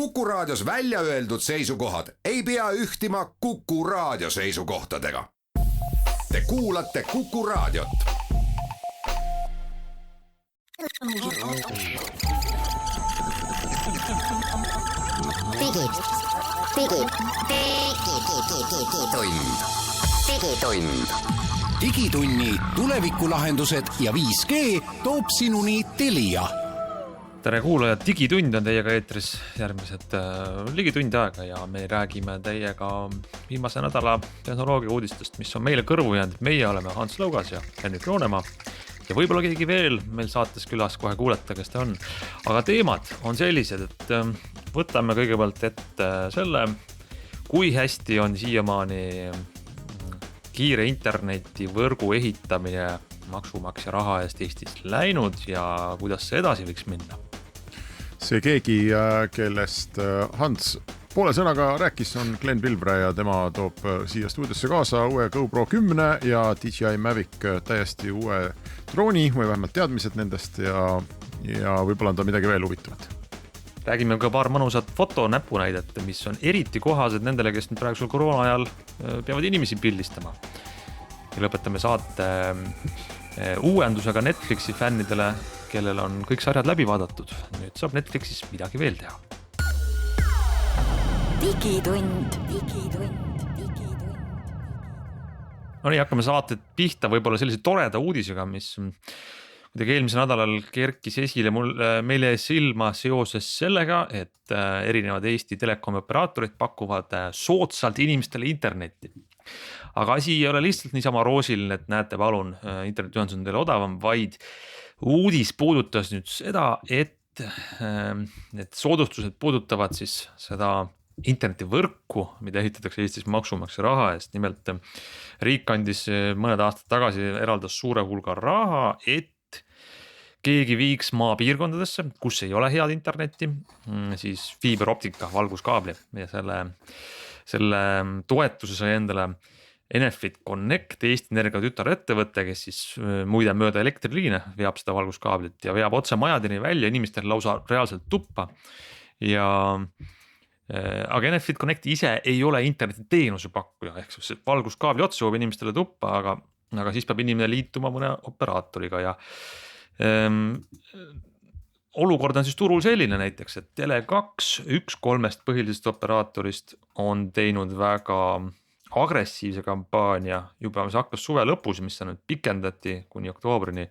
Kuku Raadios välja öeldud seisukohad ei pea ühtima Kuku Raadio seisukohtadega. Te kuulate Kuku Raadiot. Digitunni tulevikulahendused ja 5G toob sinuni Telia. Tere kuulajad, Digitund on teiega eetris järgmised ligi tund aega ja me räägime teiega viimase nädala tehnoloogia uudistest, mis on meile kõrvu jäänud. Meie oleme Hans Lõugas ja Henrik Roonemaa ja võib-olla keegi veel meil saates külas, kohe kuulete, kes ta on. Aga teemad on sellised, et võtame kõigepealt ette selle, kui hästi on siiamaani kiire interneti võrgu ehitamine maksumaksja raha eest Eestis läinud ja kuidas see edasi võiks minna. See keegi, kellest Hans poole sõnaga rääkis, on Glenn Pilbre ja tema toob siia stuudiosse kaasa uue GoPro 10 ja DJI Mavic täiesti uue drooni või vähemalt teadmised nendest ja võib-olla on ta midagi veel huvitavat. Räägime ka paar mõnusat fotonäpunäidet, mis on eriti kohased nendele, kes nüüd praegusel koroona ajal peavad inimesi pildistama. Ja lõpetame saate uuendusega Netflixi fännidele, kellel on kõik sarjad läbi vaadatud. Nüüd saab Netflixis midagi veel teha. Digitund. No nii, hakkame saated pihta võib-olla sellise toreda uudisega, mis kuidagi eelmisel nädalal kerkis esile meile silma seoses sellega, et erinevad Eesti telekomi operaatorid pakuvad soodsalt inimestele internetti. Aga asi ei ole lihtsalt niisama roosiline, et näete palun, internetiühendus on teile odavam, vaid uudis puudutas nüüd seda, et soodustused puudutavad siis seda internetivõrku, mida ehitatakse Eestis maksumaksja raha eest. Nimelt riik andis mõned aastad tagasi eraldas suure hulga raha, et keegi viiks maapiirkondadesse, kus ei ole head internetti, siis fiiberoptika, valguskaabli ja selle toetuse sai endale Enefit Connect, Eesti Energia tütarettevõte, kes siis muide mööda elektriliine veab seda valguskaablit ja veab otse majadeni välja inimestel lausa reaalselt tuppa. Aga Enefit Connect ise ei ole internetiteenuse pakkuja, ehk see valguskaabli otsa jõuab inimestele tuppa, aga siis peab inimene liituma mõne operaatoriga ja olukord on siis turul selline näiteks, et Tele2, üks 3 põhilisest operaatorist on teinud väga agressiivse kampaania juba, mis hakkas suve lõpus, mis nüüd pikendati kuni oktoobrini,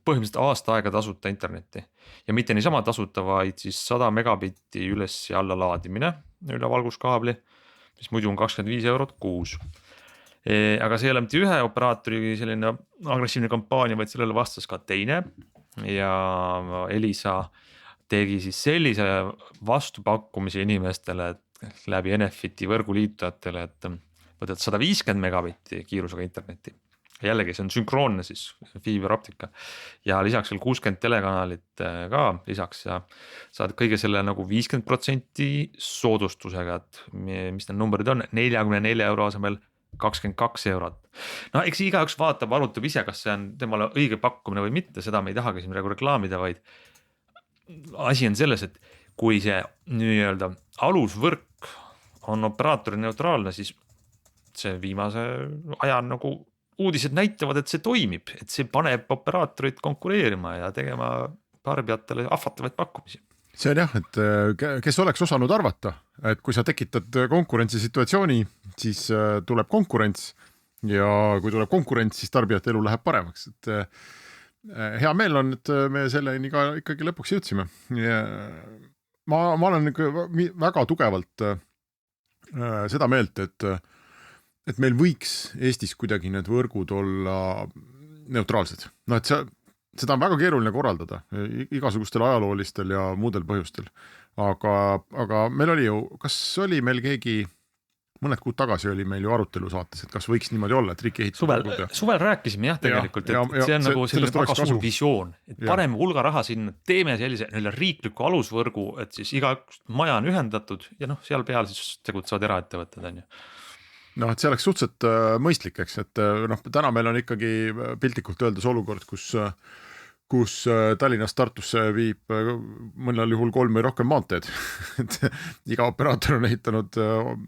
põhimõtteliselt aasta aega tasuta internetti ja mitte niisama tasuta, vaid siis 100 megabitti üles ja alla laadimine üle valguskaabli, mis muidu on 25 eurot kuus. Aga see ei ole mitte ühe operaatori selline agressiivne kampaania, vaid sellele vastas ka teine ja Elisa tegi siis sellise vastupakkumise inimestele läbi Enefiti võrguliitujatele, et võtad 150 megabitti kiirusega internetti. Jällegi see on sünkroonne siis fiiberoptika ja lisaks veel 60 telekanalit ka lisaks ja saad kõige selle nagu 50% soodustusega, et mis need numbrid on, 44 euro asemel 22 eurot. No eks igaüks vaatab, arutab ise, kas see on temale õige pakkumine või mitte, seda me ei tahagi siin praegu reklaamida, vaid asi on selles, et kui see nii-öelda alusvõrk on operaatori neutraalne, siis see viimase aja nagu uudised näitavad, et see toimib, et see paneb operaatorid konkureerima ja tegema tarbijatele ahvatavaid pakkumisi. See on jah, et kes oleks osanud arvata, et kui sa tekitad konkurentsisituatsiooni, siis tuleb konkurents ja kui tuleb konkurents, siis tarbijate elu läheb paremaks. Et hea meel on, et me selleni ka ikkagi lõpuks jõudsime. Ma olen väga tugevalt seda meelt, et meil võiks Eestis kuidagi need võrgud olla neutraalsed. No, et seda on väga keeruline korraldada igasugustel ajaloolistel ja muudel põhjustel. Aga meil oli ju, kas oli meil keegi, mõned kuud tagasi oli meil ju arutelu saates, et kas võiks niimoodi olla, et riik ehitab suvel rääkisime jah tegelikult, et see on nagu selline väga suur visioon, et paneme hulga raha sinna, teeme sellise riikliku alusvõrgu, et siis iga maja on ühendatud ja seal peal siis tegutsevad eraettevõtted on ju. Et see oleks suhteliselt mõistlik, eks, et täna meil on ikkagi piltlikult öeldes olukord, kus kus Tallinnast Tartusse viib mõnel juhul 3 või rohkem maanteed et iga operaator on ehitanud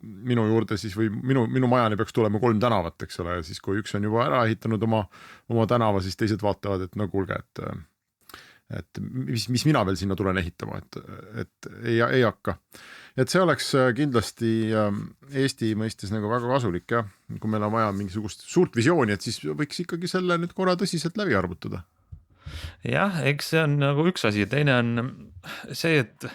minu juurde siis või minu majani peaks tulema 3 tänavat, eks ole, ja siis kui üks on juba ära ehitanud oma tänava, siis teised vaatavad, et no kuulge, et mis mina veel sinna tulen ehitama, et ei hakka. Et see oleks kindlasti Eesti mõistes nagu väga kasulik ja kui meil on vaja mingisugust suurt visiooni, et siis võiks ikkagi selle nüüd korra tõsiselt läbi arvutada. Jah, eks see on nagu üks asi ja teine on see, et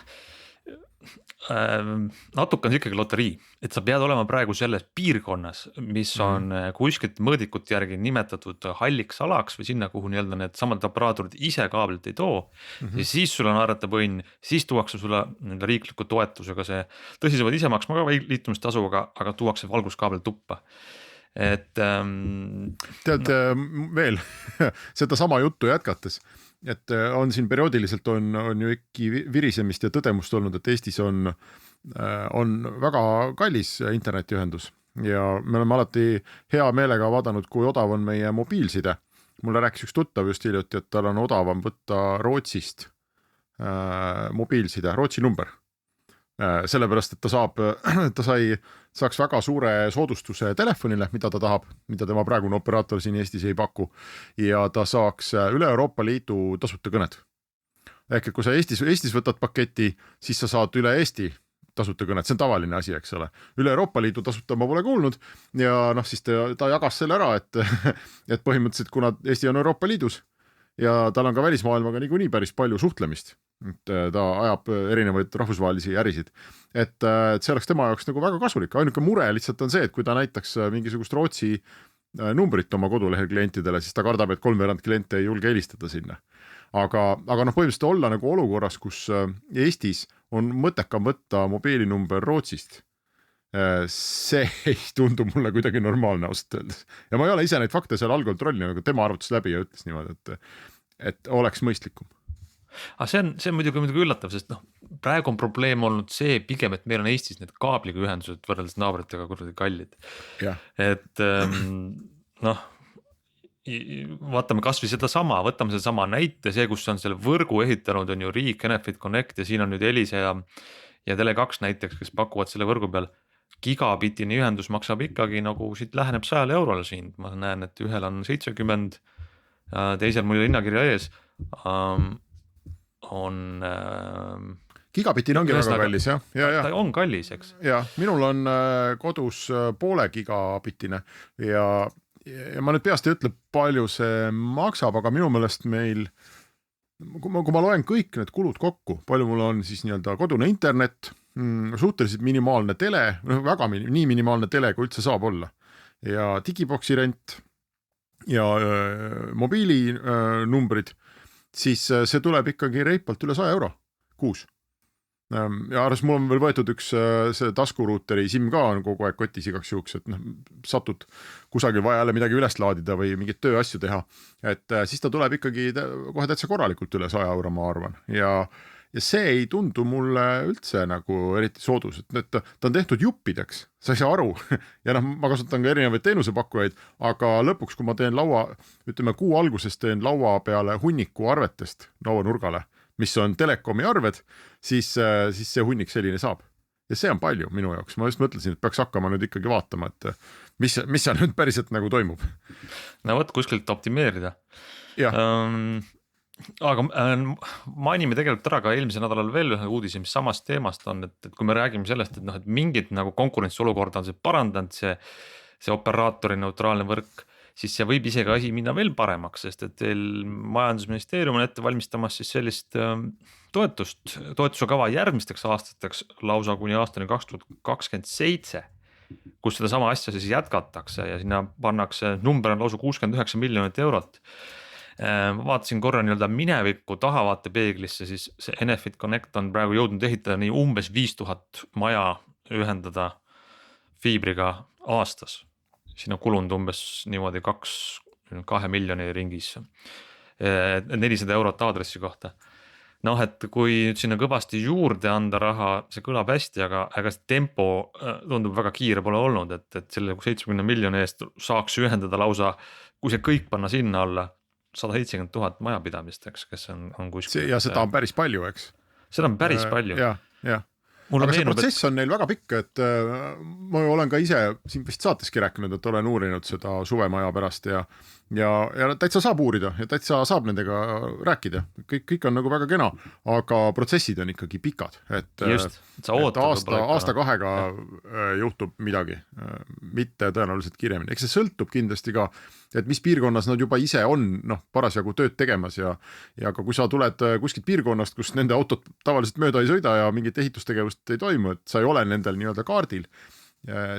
natuke on ikkagi loterii, et sa pead olema praegu selles piirkonnas, mis on kuskilt mõõdikut järgi nimetatud halliks alaks või sinna, kuhu nii-öelda need samad operaatorid ise kaablit ei too ja siis sul on arvetabõnn, siis tuuakse sulle riikliku toetusega see, tõsi, sa võid ise maksma ka liitumistasu, aga tuuakse valguskaabel tuppa. Et tead veel seda sama juttu jätkates, et on siin perioodiliselt on ju ikkagi virisemist ja tõdemust olnud, et Eestis on väga kallis internetiühendus ja me oleme alati hea meelega vaadanud, kui odav on meie mobiilside. Mulle rääkis üks tuttav just hiljuti, et tal on odavam võtta Rootsist mobiilside, Rootsi number. Sellepärast, et ta saaks väga suure soodustuse telefonile, mida ta tahab, mida tema praegune operaator siin Eestis ei paku ja ta saaks üle Euroopa Liidu tasuta kõned. Ehk kui sa Eestis võtad paketi, siis sa saad üle Eesti tasuta kõned, see on tavaline asi, eks ole. Üle Euroopa Liidu tasuta ma pole kuulnud ja siis ta jagas selle ära, et põhimõtteliselt kuna Eesti on Euroopa Liidus ja tal on ka välismaailmaga niikuinii päris palju suhtlemist, et ta ajab erinevaid rahvusvahelisi ärisid, et see oleks tema jaoks nagu väga kasulik. Ainuke mure lihtsalt on see, et kui ta näitaks mingisugust Rootsi numbrit oma kodulehel klientidele, siis ta kardab, et 3/4 kliente ei julge helistada sinna. Aga põhimõtteliselt olla nagu olukorras, kus Eestis on mõttekam võtta mobiilinumber Rootsist, see ei tundu mulle kuidagi normaalne ausalt öeldes. Ja ma ei ole ise neid fakte seal allkontrolli, aga tema arvutas läbi ja ütles niimoodi, et oleks mõistlikum. Aga see on muidugi üllatav, sest praegu on probleem olnud see pigem, et meil on Eestis need kaabliga ühendused võrreldes naabritega kuradi kallid. Et vaatame kas või võtame seda sama näite, see, kus on selle võrgu ehitanud, on ju riik, Enefit Connect ja siin on nüüd Elisa ja Tele2 näiteks, kes pakuvad selle võrgu peal. Gigabitini ühendus maksab ikkagi nagu siit läheneb 100 eurole siin, ma näen, et ühel on 70, teisel mul hinnakirja ees on Gigabitini ongi väga kallis, jah? Ta on kallis, eks? Ja, minul on kodus poole gigabitine ja ma nüüd peast ei ütle, palju see maksab, aga minu meelest meil, kui ma loen kõik need kulud kokku, palju mul on siis nii-öelda kodune internet, suhteliselt minimaalne tele, väga nii minimaalne tele, kui üldse saab olla ja digiboksi rent ja mobiilinumbrid, siis see tuleb ikkagi reipalt üle 100 euro kuus. Ja arvas, mul on veel võetud üks see taskuruuteri SIM ka on kogu aeg kotis igaks juhuks, et satud kusagil vaja jälle midagi üles laadida või mingit tööasju teha, et siis ta tuleb ikkagi kohe täitsa korralikult üle 100 euro, ma arvan ja see ei tundu mulle üldse nagu eriti soodus, et ta on tehtud juppideks, sa ei saa aru ja ma kasutan ka erinevaid teenusepakkujaid, aga lõpuks, kui ma teen kuu alguses teen laua peale hunniku arvetest lauanurgale, mis on Telekomi arved, siis see hunnik selline saab. Ja see on palju minu jaoks. Ma just mõtlesin, et peaks hakkama nüüd ikkagi vaatama, et mis seal nüüd päriselt nagu toimub. No võt kuskilt optimeerida. Aga mainime tegelikult ära ka eelmisel nädalal veel ühe uudise, mis samast teemast on, et kui me räägime sellest, et mingid nagu konkurentsiolukorda on see parandanud, see operaatori neutraalne võrk, siis see võib isegi asi minna veel paremaks, sest et teil majandusministeerium on ette valmistamas siis sellist toetuse kava järgmisteks aastateks lausa kuni aastani 2027, kus seda sama asja siis jätkatakse ja sinna pannakse number on lausa 69 miljonit eurot. Vaatasin korra nii-öelda minevikku tahavaatepeeglisse, siis see Enefit Connect on praegu jõudnud ehitada nii umbes 5000 maja ühendada fiibriga aastas. Siin on kulunud umbes niimoodi 2 miljoni ringis 400 eurot aadressi kohta. Et kui sinna kõvasti juurde anda raha, see kõlab hästi, aga see tempo tundub väga kiire pole olnud, et selle 70 miljoni eest saaks ühendada lausa, kui see kõik panna sinna alla, 170 000 majapidamist, eks, kes on kuskil. Ja seda on päris palju, eks. Seda on päris palju. Jah. Aga see protsess on neil väga pikk, et ma olen ka ise siin vist saateski rääkinud, et olen uurinud seda suvemaja pärast ja täitsa saab uurida ja täitsa saab nendega rääkida. Kõik on nagu väga kena, aga protsessid on ikkagi pikad. Just, sa ootad aasta-kahega juhtub midagi, mitte tõenäoliselt kiiremini. Eks see sõltub kindlasti ka, et mis piirkonnas nad juba ise on parasjagu tööd tegemas ja ka kui sa tuled kuskilt piirkonnast, kus nende autot tavaliselt mööda ei sõida ja mingit ehitustegevust ei toimu, et sa ei ole nendel nii-öelda kaardil,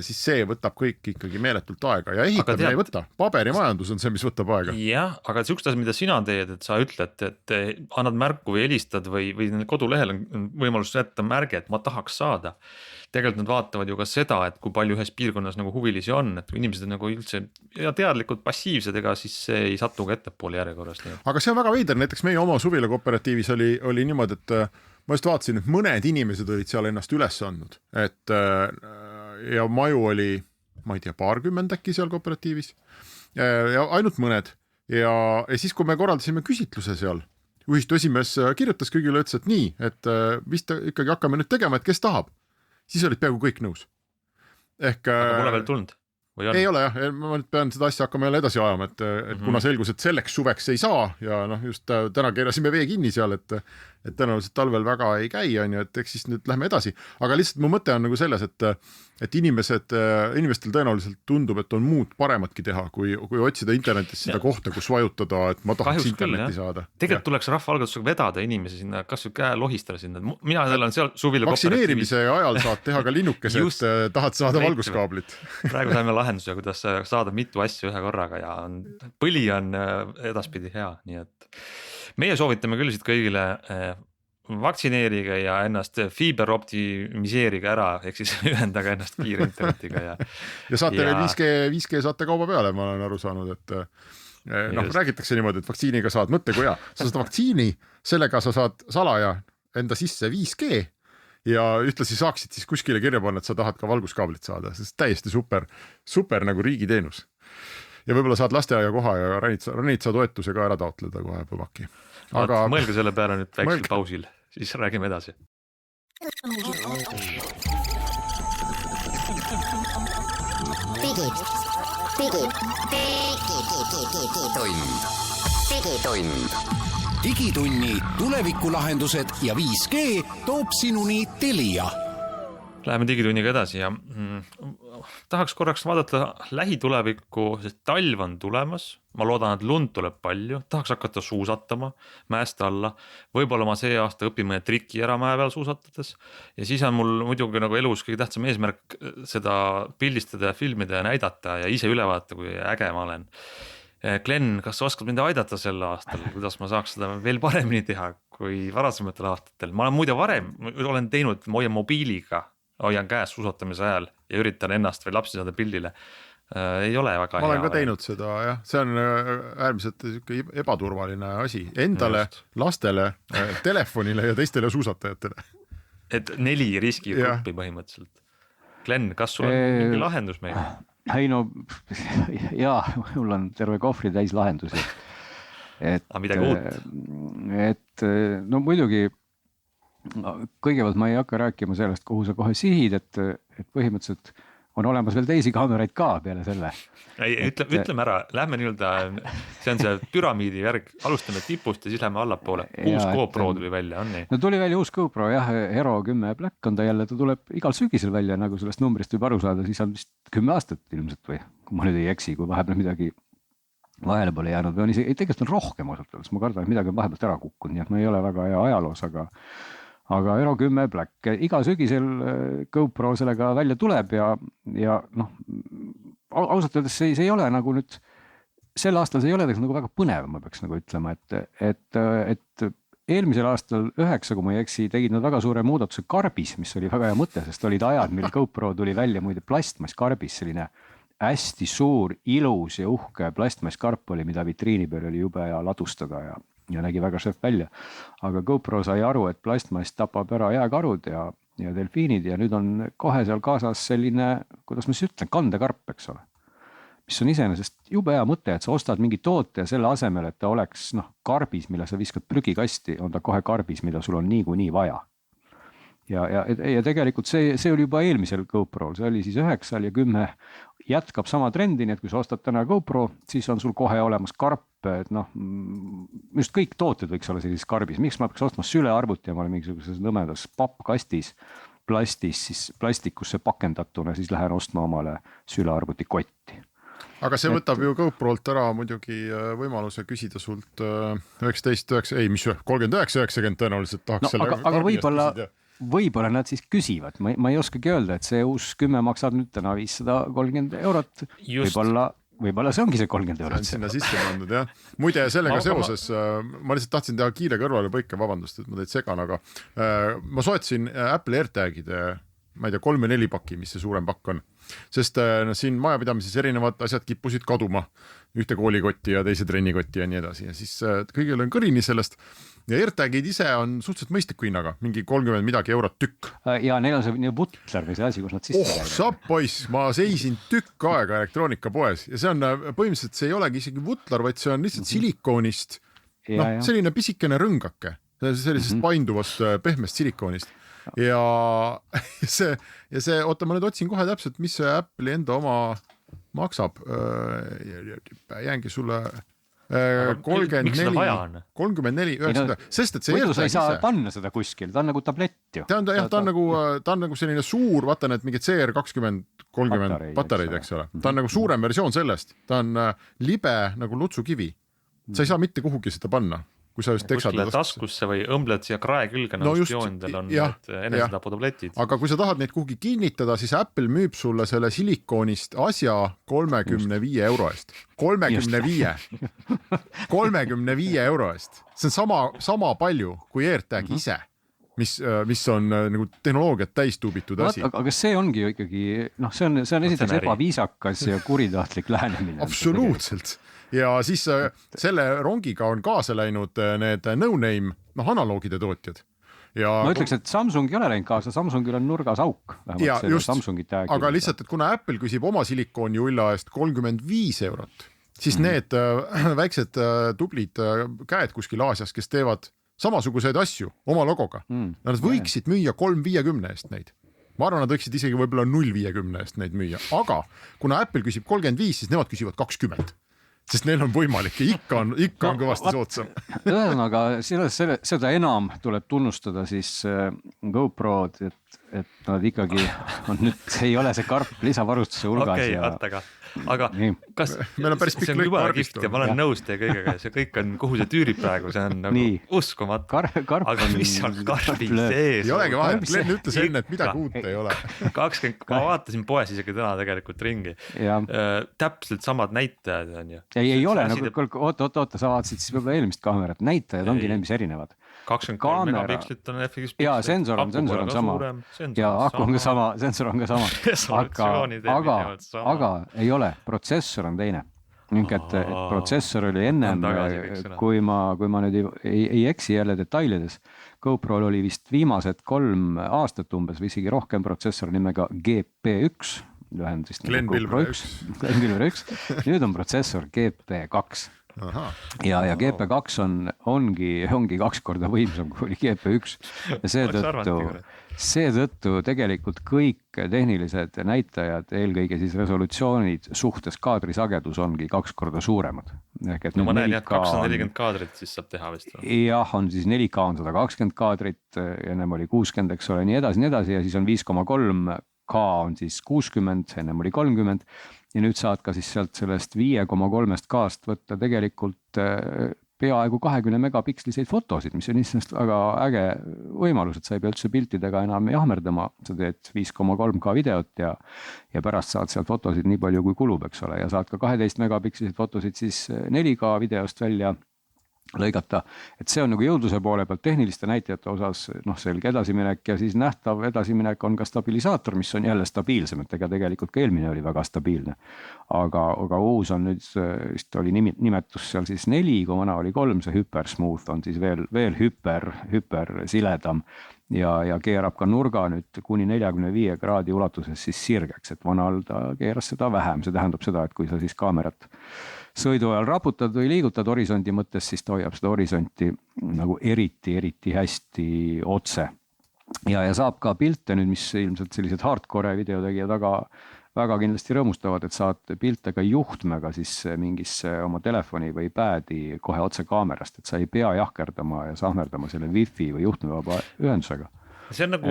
siis see võtab kõik ikkagi meeletult aega ja ehitamine ei võta. Paberimajandus on see, mis võtab aega. Jah, aga sihukest asja, mida sina teed, et sa ütled, et annad märku või helistad või kodulehel on võimalus jätta märge, et ma tahaks saada. Tegelikult nad vaatavad ju ka seda, et kui palju ühes piirkonnas nagu huvilisi on, et inimesed on nagu üldse ja teadlikult passiivsed, ega siis see ei satu ka ettepoole järjekorrast. Aga see on väga veider, näiteks meie oma suvila kooperatiivis oli niimoodi, et ma just vaatasin, et mõned inimesed olid seal ennast üles andnud, et ja maju oli, ma ei tea, 20 äkki seal kooperatiivis ja ainult mõned ja siis, kui me korraldasime küsitluse seal, ühistu esimees kirjutas kõigile, ütles, et nii, et vist ikkagi hakkame nüüd tegema, et kes tahab, siis olid peaaegu kõik nõus. Aga pole veel tulnud? Ei ole jah, ma pean seda asja hakkama jälle edasi ajama, et kuna selgus, et selleks suveks ei saa ja just täna keerasime vee kinni seal, et tõenäoliselt talvel väga ei käi, et eks siis nüüd lähme edasi, aga lihtsalt mu mõte on nagu selles, et inimestel tõenäoliselt tundub, et on muud parematki teha, kui otsida internetis seda kohta, kus vajutada, et ma tahaks interneti saada. Tegelikult tuleks rahvaalgatusega vedada inimesi sinna, kas või käe lohistada sinna. Mina olen seal suvila vaktsineerimise ajal saad teha ka linnukese, et tahad saada valguskaablit. Praegu saime lahenduse, kuidas saada mitu asja ühe korraga ja põli on edaspidi hea, nii et meie soovitame küll siit kõigile vaktsineerige ja ennast fiiber optimiseerige ära, ehk siis ühendage ennast kiire internetiga. Ja saate veel 5G saate kauba peale, ma olen aru saanud, et räägitakse niimoodi, et vaktsiiniga saad, mõtle kui hea, sa saad vaktsiini, sellega sa saad salaja enda sisse 5G ja ühtlasi saaksid siis kuskile kirja panna, et sa tahad ka valguskaablit saada, sest täiesti super nagu riigiteenus. Ja võib-olla saad lasteaia koha ja ranitsa toetuse ka ära taotleda kohe põbaki. Aga mõelge selle peale nüüd väiksel pausil, siis räägime edasi. Digitunni tulevikulahendused ja 5G toob sinuni Telia. Läheme digitunniga edasi ja tahaks korraks vaadata lähitulevikku, sest talv on tulemas, ma loodan, et lund tuleb palju, tahaks hakata suusatama mäest alla, võib-olla ma see aasta õpin mõne triki ära mäe peal suusatades ja siis on mul muidugi nagu elus kõige tähtsam eesmärk seda pildistada ja filmida ja näidata ja ise üle vaadata, kui äge ma olen. Glenn, kas sa oskad mind aidata sel aastal, kuidas ma saaks seda veel paremini teha kui varasematel aastatel? Ma olen muide varem, olen teinud mobiiliga, hoian käes suusatamise ajal ja üritan ennast või lapsi saada pildile. Ei ole väga hea. Ma olen ka teinud seda, jah. See on äärmiselt ebaturvaline asi. Endale, lastele, telefonile ja teistele suusatajatele. Et 4 riskigruppi põhimõtteliselt. Glenn, kas sul on mingi lahendus meil? Ei no, jaa, mul on terve kohvri täis lahendusi. Midagi uut? Et no muidugi, kõigepealt ma ei hakka rääkima sellest, kuhu sa kohe sihid, et põhimõtteliselt on olemas veel teisi kaameraid ka peale selle. Ütleme ära, lähme nii-öelda, see on see püramiidi järg, alustame tipust ja siis lähme allapoole. Uus GoPro tuli välja, on nii? No tuli välja uus GoPro, jah, Hero 10 Black on ta jälle, ta tuleb igal sügisel välja, nagu sellest numbrist võib aru saada, siis on vist 10 aastat ilmselt või, kui ma nüüd ei eksi, kui vahepeal midagi vahele pole jäänud või on isegi, tegelikult on rohkem osutades, ma kardan, et midagi on vahepealt ära kukkunud, nii et ma ei ole väga hea ajaloos, aga Hero 10 Black, iga sügisel GoPro sellega välja tuleb ja noh, ausalt öeldes see ei ole nagu nüüd, sel aastal see ei ole nagu väga põnev, ma peaks nagu ütlema, et eelmisel aastal 9, kui ma ei eksi, tegid nad väga suure muudatuse karbis, mis oli väga hea mõte, sest olid ajad, mil GoPro tuli välja muide plastmass karbis, selline hästi suur, ilus ja uhke plastmass karp oli, mida vitriini peal oli jube ja ladustada ja nägi väga šef välja. Aga GoPro sai aru, et plastmass tapab ära jääkarud ja delfiinid ja nüüd on kohe seal kaasas selline, kuidas ma siis ütlen, kandekarp, eks ole. mis on iseenesest jube hea mõte, et sa ostad mingi toote ja selle asemel, et ta oleks karbis, mille sa viskad prügikasti, on ta kohe karbis, mida sul on niikuinii vaja. Ja tegelikult see oli juba eelmisel GoPro'l, see oli siis 9 ja 10 jätkab sama trendi, nii et kui sa ostad täna GoPro, siis on sul kohe olemas karp, et just kõik tooted võiks olla sellises karbis, miks ma peaks ostma sülearvuti ja ma olen mingisuguses nõmedas pappkastis, siis plastikusse pakendatuna, siis lähen ostma omale sülearvuti kotti. Aga see võtab ju GoPro'lt ära muidugi võimaluse küsida sult 39,90 tõenäoliselt tahaks selle aga võib-olla nad siis küsivad, ma ei oskagi öelda, et see uus 10 maksab nüüd täna 530 eurot, võib-olla see ongi see 30 eurot. See on sinna sisse pandud, jah. Muide, sellega seoses, ma lihtsalt tahtsin teha kiire kõrvalepõike, vabandust, et ma teid segan, aga ma soetasin Apple AirTagide, ma ei tea, 3 ja 4 paki, mis see suurem pakk on. Sest siin majapidamises erinevad asjad kippusid kaduma, ühte koolikotti ja teise trennikotti ja nii edasi. Ja siis kõigil on kõrini sellest. Ja AirTagid ise on suhteliselt mõistliku hinnaga, mingi 30 midagi eurot tükk. Ja neil on see butler või see asi, kus nad sisse käivad. Saab poiss, ma seisin tükk aega elektroonikapoes ja see on põhimõtteliselt, see ei olegi isegi butler, vaid see on lihtsalt silikoonist. Selline pisikene rõngake, sellisest painduvast pehmest silikoonist. Ja see, oota, ma nüüd otsin kohe täpselt, mis see Apple'i enda oma maksab. Jäängi sulle 34, 9, sest et see muidu sa ei saa panna seda kuskil, ta on nagu tablett ju. Ta on nagu selline suur, vaata need mingid CR20-30 patareid, eks ole. Ta on nagu suurem versioon sellest, ta on libe nagu lutsukivi. Sa ei saa mitte kuhugi seda panna, kui sa just teksad. Taskusse või õmbled siia krae külge, nagu spioonidel on need enesetaputabletid. Aga kui sa tahad neid kuhugi kinnitada, siis Apple müüb sulle selle silikoonist asja 35 euro eest. 35 euro eest. See on sama palju kui AirTag ise, mis on nagu tehnoloogiat täis tuubitud asi. Aga see ongi ju ikkagi, see on esiteks ebaviisakas ja kuritahtlik lähenemine. Absoluutselt. Ja siis selle rongiga on kaasa läinud need no-name analoogide tootjad. Ma ütleks, et Samsung ei ole läinud kaasa, Samsungil on nurgas auk. Ja just, aga lihtsalt, et kuna Apple küsib oma silikooni ulla eest 35 eurot, siis need väiksed tublid käed kuskil Aasias, kes teevad samasuguseid asju oma logoga, nad võiksid müüa 350 eest neid. Ma arvan, nad võiksid isegi võib-olla 0,50 eest neid müüa, aga kuna Apple küsib 35, siis nemad küsivad 20. Sest neil on võimalik ja ikka on kõvasti soodsam. Ühesõnaga, seda enam tuleb tunnustada siis GoPro'd, et nad ikkagi on nüüd, ei ole see karp lisavarustuse hulgas. Okei, aga kas meil on päris see on juba kiht ja ma olen nõus teie kõigega, see kõik on, kuhu see tüürib praegu, see on nagu uskumatu. Aga mis on karbi sees? Ei olegi vahet, Glenn ütles enne, et midagi uut ei ole. Ma vaatasin poes isegi täna tegelikult ringi. Täpselt samad näitajad on ju. Ei ole, oota, sa vaatasid siis võib-olla eelmist kaamerat, näitajad ongi need, mis erinevad. 23 megapikslit on FX. Ja sensor on sama. Ja aku on ka sama, sensor on ka sama. Aga ei ole, protsessor on teine. Et protsessor oli ennem, kui ma nüüd ei eksi jälle detailides, GoPro'l oli vist viimased 3 aastat umbes või isegi rohkem protsessor nimega GP1, lühendist Glen Pilver 1. Nüüd on protsessor GP2. Ja GP2 ongi 2 korda võimsam kui GP1 ja seetõttu tegelikult kõik tehnilised näitajad, eelkõige siis resolutsioonid suhtes kaadrisagedus ongi 2 korda suuremad. No ma näen, 240 kaadrit siis saab teha vist. Jah, on siis 4K on 120 kaadrit, ennem oli 60, eks ole, nii edasi ja siis on 5,3 K on siis 60, ennem oli 30 ja nüüd saad ka siis sealt sellest 5,3 K-st võtta tegelikult peaaegu 20 megapiksliseid fotosid, mis on lihtsalt väga äge võimalus, et sa ei pea üldse piltidega enam jahmerdama, sa teed 5,3 K videot ja pärast saad sealt fotosid nii palju kui kulub, eks ole, ja saad ka 12 megapiksliseid fotosid siis 4K videost välja lõigata, et see on nagu jõudluse poole pealt tehniliste näitajate osas selge edasiminek ja siis nähtav edasiminek on ka stabilisaator, mis on jälle stabiilsem, et ega tegelikult ka eelmine oli väga stabiilne. Aga uus on nüüd, vist oli nimetus seal siis 4, kui vana oli 3, see hypersmooth on siis veel hyper siledam ja keerab ka nurga nüüd kuni 45 kraadi ulatuses siis sirgeks, et vanal ta keeras seda vähem, see tähendab seda, et kui sa siis kaamerat sõidu ajal raputad või liigutad horisondi mõttes, siis ta hoiab seda horisonti nagu eriti hästi otse. Ja saab ka pilte nüüd, mis ilmselt sellised hardcore videotegijad väga kindlasti rõõmustavad, et saad pilte ka juhtmega siis mingisse oma telefoni või päädi kohe otse kaamerast, et sa ei pea jahkerdama ja sahmerdama selle wifi või juhtmevaba ühendusega. See on nagu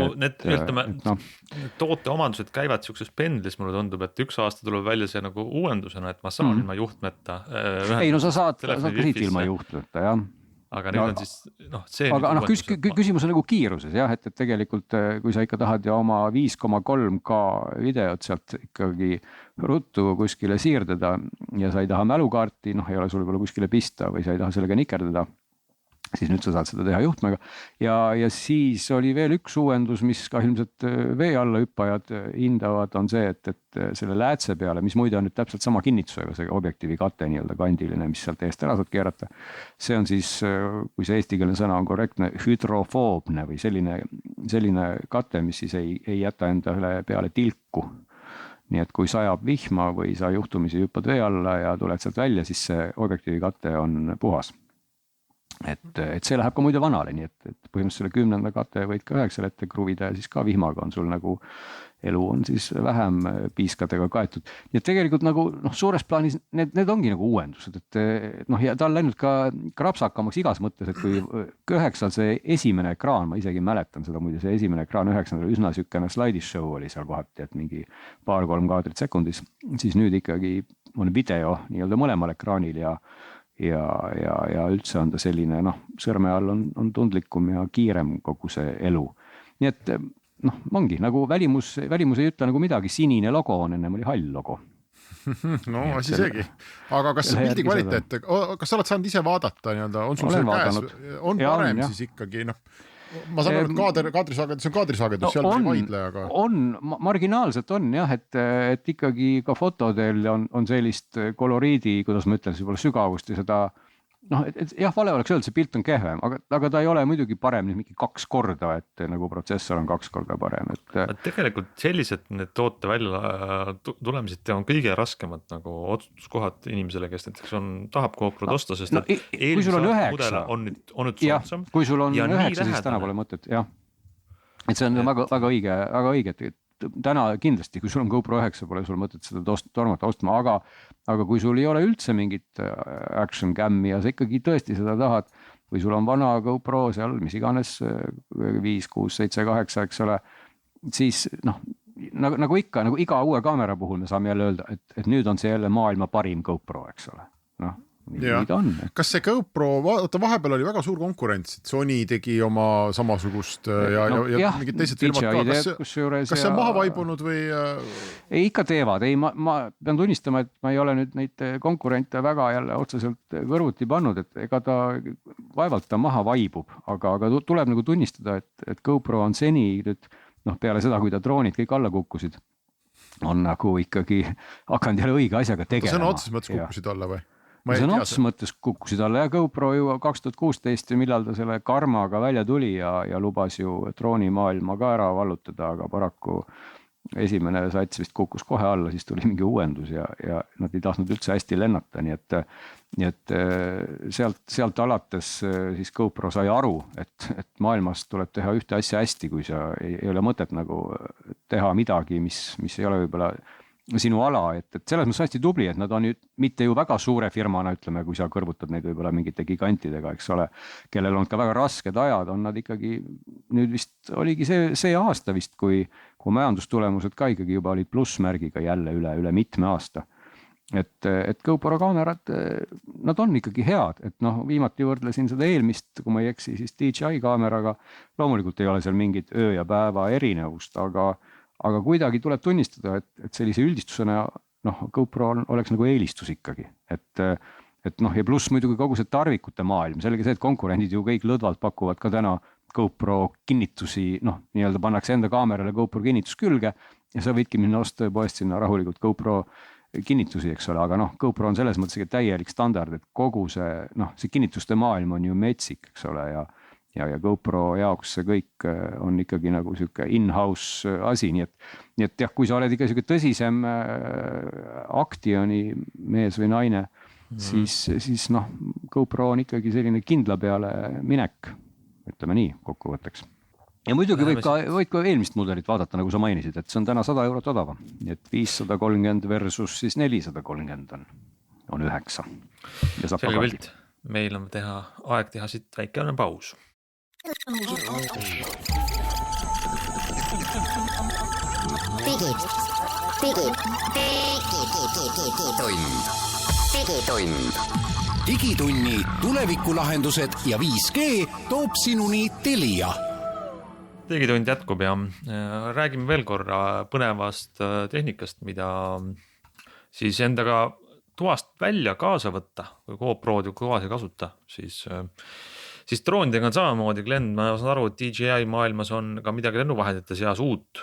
toote omandused käivad siukses pendlis, mulle tundub, et üks aasta tuleb välja see nagu uuendusena, et ma saan ilma juhtmeta. Ei, no sa saad ka siit ilma juhtmeta, jah. Aga nüüd on siis, see aga küsimus on nagu kiiruses, jah, et tegelikult kui sa ikka tahad ja oma 5,3K videot sealt ikkagi ruttu kuskile siirdada ja sa ei taha mälukaarti, ei ole sul võib-olla kuskile pista või sa ei taha sellega nikerdada, siis nüüd sa saad seda teha juhtmega. Ja siis oli veel üks uuendus, mis ka ilmselt vee alla hüppajad hindavad, on see, et selle läätse peale, mis muide on nüüd täpselt sama kinnitusega, see objektiivi kate nii-öelda kandiline, mis sealt eest ära saad keerata. See on siis, kui see eestikeelne sõna on korrektne, hüdrofoobne või selline kate, mis siis ei jäta endale peale tilku. Nii et kui sajab vihma või sa juhtumisi hüppad vee alla ja tuled sealt välja, siis see objektiivi kate on puhas. Et see läheb ka muide vanale, nii et põhimõtteliselt selle 10. kate võid ka 9 ette kruvida ja siis ka vihmaga on sul nagu elu on siis vähem piiskadega kaetud. Nii et tegelikult nagu suures plaanis need ongi nagu uuendused, et ja ta on läinud ka krapsakamaks igas mõttes, et kui 9 see esimene ekraan, ma isegi mäletan seda muide, see esimene ekraan 9 oli üsna sükene slaidishow oli seal kohati, et mingi 2-3 kaadrit sekundis, siis nüüd ikkagi on video nii-öelda mõlemal ekraanil ja üldse on ta selline, sõrme all on tundlikum ja kiirem kogu see elu. Nii et ongi, nagu välimus ei ütle nagu midagi, sinine logo on, ennem oli hall logo. No asi seegi. Aga kas see pildi kvaliteet, kas sa oled saanud ise vaadata, on sul see käes, on parem siis ikkagi, ma saan aru, et kaadrisagedus on kaadrisagedus, seal ei vaidle, aga... Marginaalselt on jah, et ikkagi ka fotodel on sellist koloriidi, kuidas ma ütlen, võib-olla sügavust ja seda, et jah, vale oleks öelda, see pilt on kehvem, aga ta ei ole muidugi parem mingi 2 korda, et nagu protsessor on 2 korda parem. Tegelikult sellised need toote välja tulemised on kõige raskemad nagu otsustuskohad inimesele, kes näiteks tahab GoPro'd osta, sest kui sul on 9, on nüüd soodsam. Kui sul on 9, siis täna pole mõtet, jah. Et see on väga õige, et täna kindlasti, kui sul on GoPro 9, pole sul mõtet seda tormata ostma, aga kui sul ei ole üldse mingit action cam'i ja sa ikkagi tõesti seda tahad, või sul on vana GoPro seal, mis iganes 5, 6, 7, 8, eks ole, siis nagu ikka, nagu iga uue kaamera puhul me saame jälle öelda, et nüüd on see jälle maailma parim GoPro, eks ole. Kas see GoPro, vahepeal oli väga suur konkurents, et Sony tegi oma samasugust ja mingid teised firmad ka. Kas see on maha vaibunud või? Ei, ikka teevad. Ei, ma pean tunnistama, et ma ei ole nüüd neid konkurente väga jälle otseselt kõrvuti pannud, et ega ta vaevalt ta maha vaibub, aga tuleb nagu tunnistada, et GoPro on seni nüüd, peale seda, kui ta droonid kõik alla kukkusid, on nagu ikkagi hakanud jälle õige asjaga tegelema. See on otses mõttes kukkusid alla või? See on otses mõttes kukkusid alla ja GoPro ju 2016, millal ta selle karmaga välja tuli ja lubas ju droonimaailma ka ära vallutada, aga paraku esimene sats vist kukkus kohe alla, siis tuli mingi uuendus ja nad ei tahtnud üldse hästi lennata, nii et sealt alates siis GoPro sai aru, et maailmas tuleb teha ühte asja hästi, kui sa ei ole mõtet nagu teha midagi, mis ei ole võib-olla sinu ala, et selles mõttes hästi tubli, et nad on mitte ju väga suure firmana, ütleme, kui sa kõrvutad neid võib-olla mingite gigantidega, eks ole, kellel on ka väga rasked ajad, on nad ikkagi, nüüd vist oligi see aasta vist, kui majandustulemused ka ikkagi juba olid plussmärgiga jälle üle mitme aasta. Et GoPro kaamerad, nad on ikkagi head, et viimati võrdlesin seda eelmist, kui ma ei eksi, siis DJI kaameraga, loomulikult ei ole seal mingit öö ja päeva erinevust, aga kuidagi tuleb tunnistada, et sellise üldistusena GoPro oleks nagu eelistus ikkagi. Ja pluss muidugi kogu see tarvikute maailm, sellega see, et konkurendid ju kõik lõdvalt pakuvad ka täna GoPro kinnitusi, nii-öelda pannakse enda kaamerale GoPro kinnitus külge ja sa võidki minna osta poest sinna rahulikult GoPro kinnitusi, eks ole, aga GoPro on selles mõttes täielik standard, et kogu see kinnituste maailm on ju metsik, eks ole, ja GoPro jaoks see kõik on ikkagi nagu sihuke in-house asi, nii et jah, kui sa oled ikka sihuke tõsisem aktioni mees või naine, siis noh, GoPro on ikkagi selline kindla peale minek, ütleme nii kokkuvõtteks. Ja muidugi võib ka eelmist mudelit vaadata, nagu sa mainisid, et see on täna 100 eurot odavam, nii et 530 versus siis 430 on 9. Selge pilt. Meil on aeg teha siit väike paus. Digitunni tulevikulahendused ja 5G toob sinuni Telia. Digitund jätkub ja räägime veel korra põnevast tehnikast, mida siis endaga tuvast välja kaasa võtta, kui GoPro'd kuvas ei kasuta, siis droonidega on samamoodi. Glenn, ma saan aru, et DJI maailmas on ka midagi lennuvahendite seas uut.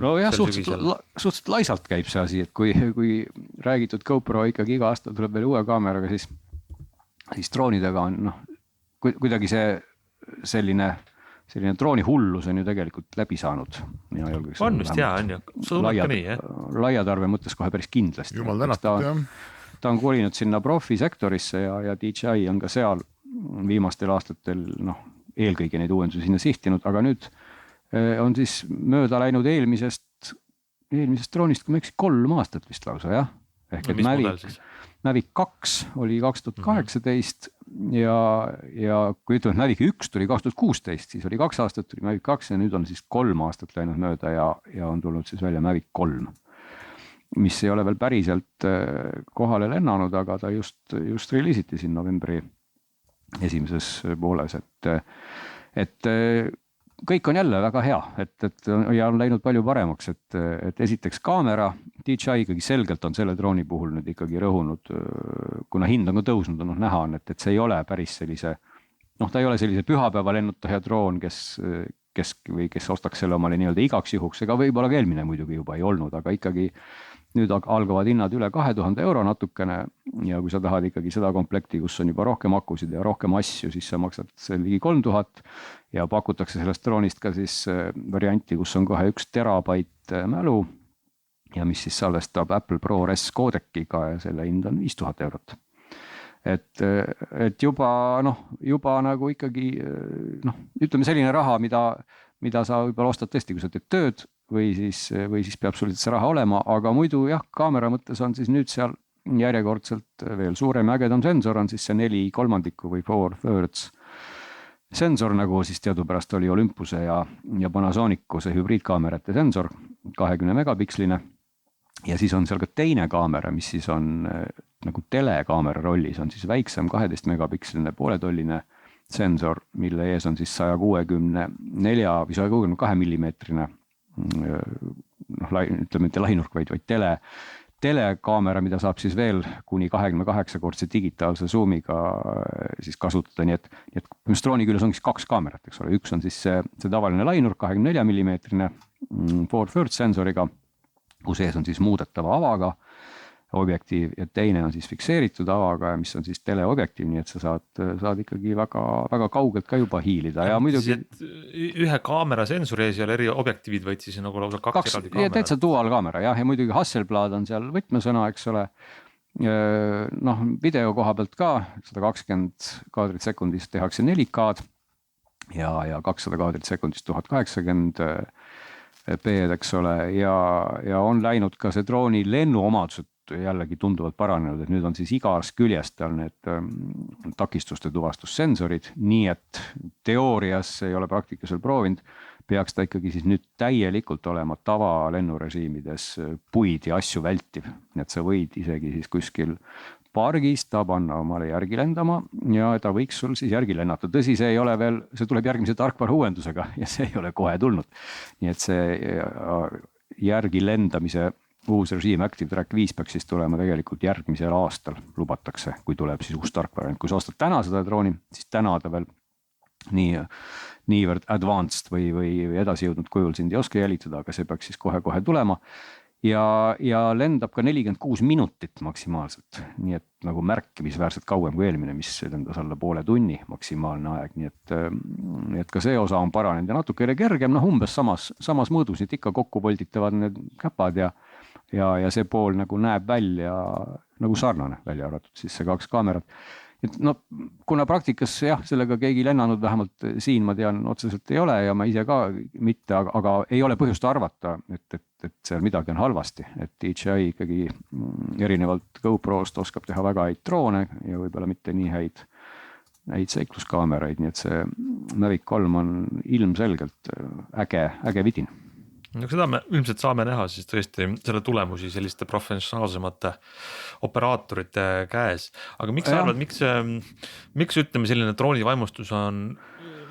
No jah, suhteliselt laisalt käib see asi, et kui räägitud GoPro ikkagi iga aasta tuleb veel uue kaameraga, siis droonidega on kuidagi see selline drooni hullus on ju tegelikult läbi saanud. On vist hea, on ju. Laiatarve mõttes kohe päris kindlasti. Jumal tänatud, jah. Ta on kolinud sinna profisektorisse ja DJI on ka seal viimastel aastatel eelkõige neid uuendusi sinna sihtinud, aga nüüd on siis mööda läinud eelmisest droonist, kui ma eksin 3 aastat vist lausa, jah? Ehk et Mavic 2 oli 2018 ja kui ütleme, et Mavic 1 tuli 2016, siis oli 2 aastat tuli Mavic 2 ja nüüd on siis 3 aastat läinud mööda ja on tulnud siis välja Mavic 3, mis ei ole veel päriselt kohale lennanud, aga ta just reliisiti siin novembri esimeses pooles, et kõik on jälle väga hea, ja on läinud palju paremaks, et esiteks kaamera, DJI ikkagi selgelt on selle drooni puhul nüüd ikkagi rõhunud, kuna hind on ka tõusnud, näha on, et see ei ole päris sellise, ta ei ole sellise pühapäeva lennutaja droon, kes ostaks selle omale nii-öelda igaks juhuks, ega võib-olla ka eelmine muidugi juba ei olnud, aga ikkagi nüüd algavad hinnad üle 2000 euro natukene ja kui sa tahad ikkagi seda komplekti, kus on juba rohkem akusid ja rohkem asju, siis sa maksad ligi 3000 ja pakutakse sellest droonist ka siis varianti, kus on kohe 1 terabait mälu ja mis siis salvestab Apple ProRes koodekiga ja selle hind on 5000 eurot. Et juba nagu ikkagi, ütleme selline raha, mida sa võib-olla ostad tõesti, kui sa teed tööd või siis peab sul see raha olema, aga muidu jah, kaamera mõttes on siis nüüd seal järjekordselt veel suurem ja ägedam sensor on siis see 4/3 või 4/3 sensor, nagu siis teadupärast oli Olympuse ja Panasonicu see hübriidkaamerate sensor, 20 megapiksline ja siis on seal ka teine kaamera, mis siis on nagu telekaamera rollis, on siis väiksem 12 megapiksline pooletoline sensor, mille ees on siis 164 või 162 millimeetrine ütleme mitte lahinurk, vaid telekaamera, mida saab siis veel kuni 28-kordse digitaalse zoomiga siis kasutada, nii et drooni küljes ongi 2 kaamerat, eks ole, üks on siis see tavaline lahinurk 24 millimeetrine 4/3 sensoriga, kus ees on siis muudetava avaga objektiiv ja teine on siis fikseeritud avaga, mis on siis teleobjektiiv, nii et sa saad ikkagi väga, väga kaugelt ka juba hiilida ja muidugi ühe kaamera sensori ees ei ole eri objektiivid, vaid siis nagu lausa 2 eraldi kaamera. Täitsa dual kaamera ja muidugi Hasselblad on seal võtmesõna, eks ole. Video koha pealt ka 120 kaadrit sekundist tehakse 4K-d ja 200 kaadrit sekundist 1080 p-d, eks ole, ja on läinud ka see drooni lennuomadused jällegi tunduvalt paranenud, et nüüd on siis igas küljest tal need takistuste tuvastussensorid, nii et teoorias ei ole praktikas veel proovinud, peaks ta ikkagi siis nüüd täielikult olema tavalennurežiimides puid ja asju vältiv, et sa võid isegi siis kuskil pargis ta panna omale järgi lendama ja ta võiks sul siis järgi lennata. Tõsi, see ei ole veel, see tuleb järgmise tarkvara uuendusega ja see ei ole kohe tulnud. Nii et see järgi lendamise uus režiim Active Track 5 peaks siis tulema tegelikult järgmisel aastal, lubatakse, kui tuleb siis uus tarkvara. Kui sa ostad täna seda drooni, siis täna ta veel niivõrd advanced või edasi jõudnud kujul sind ei oska jälitada, aga see peaks siis kohe tulema. ja lendab ka 46 minutit maksimaalselt, nii et nagu märkimisväärselt kauem kui eelmine, mis lendas alla poole tunni maksimaalne aeg, nii et ka see osa on paranenud ja natukene kergem, umbes samas mõõdus, et ikka kokku volditavad need käpad ja see pool nagu näeb välja nagu sarnane, välja arvatud siis see 2 kaamerat. Et kuna praktikas sellega keegi lennanud, vähemalt siin ma tean otseselt ei ole ja ma ise ka mitte, aga ei ole põhjust arvata, et seal midagi on halvasti, et DJI ikkagi erinevalt GoProst oskab teha väga häid droone ja võib-olla mitte nii häid seikluskaameraid, nii et see Mavic 3 on ilmselgelt äge vidin. No seda me ilmselt saame näha siis tõesti selle tulemusi selliste professionaalsemate operaatorite käes. Aga miks sa arvad, miks ütleme selline droonivaimustus on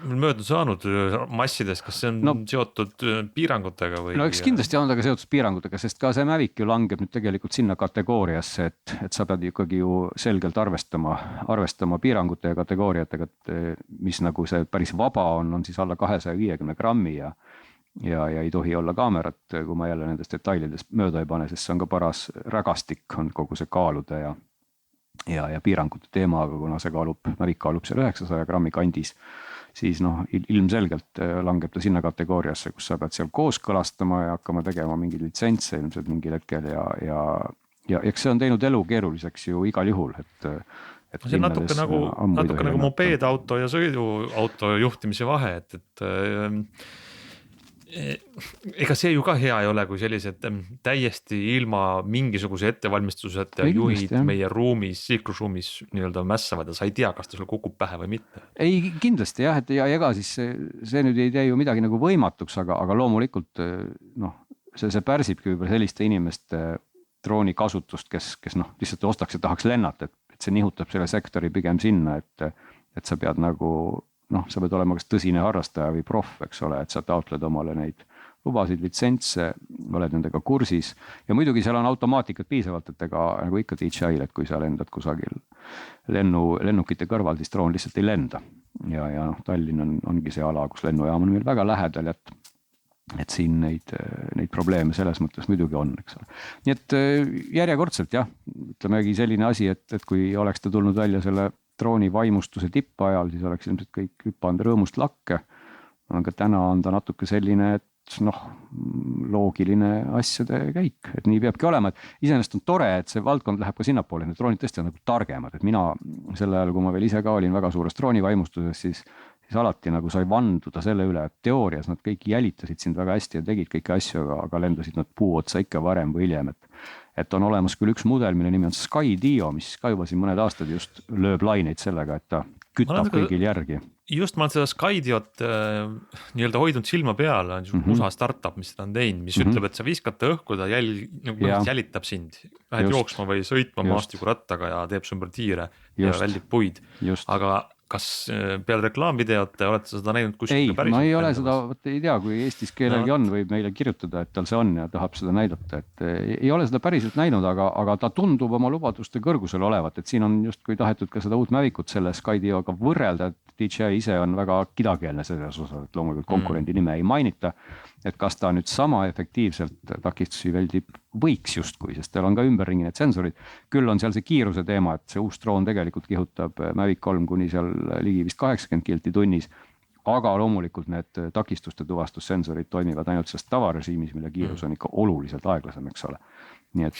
mööda saanud massidest, kas see on seotud piirangutega või? No eks kindlasti on ta ka seotud piirangutega, sest ka see Mavic ju langeb nüüd tegelikult sinna kategooriasse, et sa pead ikkagi ju selgelt arvestama piirangute ja kategooriatega, et mis nagu see päris vaba on siis alla 250 grammi ja ei tohi olla kaamerat, kui ma jälle nendest detailidest mööda ei pane, sest see on ka paras rägastik, on kogu see kaalude ja piirangute teema, aga kuna see Mavic kaalub seal 900 grammi kandis, siis ilmselgelt langeb ta sinna kategooriasse, kus sa pead seal kooskõlastama ja hakkama tegema mingeid litsentse ilmselt mingil hetkel ja eks see on teinud elu keeruliseks ju igal juhul, et see on natuke nagu mopeedauto ja sõiduauto juhtimise vahe, et ega see ju ka hea ei ole, kui sellised täiesti ilma mingisuguse ettevalmistused ja juhid meie ruumis, liiklusruumis nii-öelda mässavad ja sa ei tea, kas ta sulle kukub pähe või mitte. Ei, kindlasti jah, et ja ega siis see nüüd ei tee ju midagi nagu võimatuks, aga loomulikult see pärsibki juba selliste inimeste drooni kasutust, kes lihtsalt ostaks ja tahaks lennata, et see nihutab selle sektori pigem sinna, et sa pead nagu sa pead olema kas tõsine harrastaja või proff, eks ole, et sa taotled omale neid lubasid, litsentse, oled nendega kursis ja muidugi seal on automaatikat piisavalt, et ega nagu ikka DJI-l, et kui sa lendad kusagil lennukite kõrval, siis droon lihtsalt ei lenda ja Tallinn ongi see ala, kus lennujaam on meil väga lähedal, et siin neid probleeme selles mõttes muidugi on, eks ole. Nii et järjekordselt ütlemegi selline asi, et kui oleks ta tulnud välja selle drooni vaimustuse tippajal, siis oleks ilmselt kõik hüppanud rõõmust lakke, aga täna on ta natuke selline, et loogiline asjade käik, et nii peabki olema, et iseenesest on tore, et see valdkond läheb ka sinnapoole, et need droonid tõesti on nagu targemad, et mina sel ajal, kui ma veel ise ka olin väga suures drooni vaimustuses, siis alati nagu sai vanduda selle üle, et teoorias nad kõik jälitasid sind väga hästi ja tegid kõiki asju, aga lendasid nad puu otsa ikka varem või hiljem, et on olemas küll üks mudel, mille nimi on Skydio, mis ka juba siin mõned aastad just lööb laineid sellega, et ta kütab kõigil järgi. Just ma olen seda Skydiot nii-öelda hoidnud silma peal, on USA startup, mis seda on teinud, mis ütleb, et sa viskad ta õhku, ta jälitab sind. Lähed jooksma või sõitma maastiku rattaga ja teeb su ümber tiire ja väldib puid. Aga kas peale reklaamvideote olete seda näinud kuskil päris? Ei, ma ei ole seda, ei tea, kui Eestis kellelgi on, võib meile kirjutada, et tal see on ja tahab seda näidata, et ei ole seda päriselt näinud, aga ta tundub oma lubaduste kõrgusel olevat, et siin on just kui tahetud ka seda uut Mavicut selle Skydioga võrrelda, et DJI ise on väga kidakeelne selles osas, et loomulikult konkurendi nime ei mainita, et kas ta nüüd sama efektiivselt takistusi väldib võiks justkui, sest tal on ka ümberringi need sensorid. Küll on seal see kiiruse teema, et see uus droon tegelikult kihutab Mavic 3 kuni seal ligi vist 80 kilti tunnis, aga loomulikult need takistuste tuvastussensorid toimivad ainult selles tavarežiimis, mille kiirus on ikka oluliselt aeglasem, eks ole. Nii et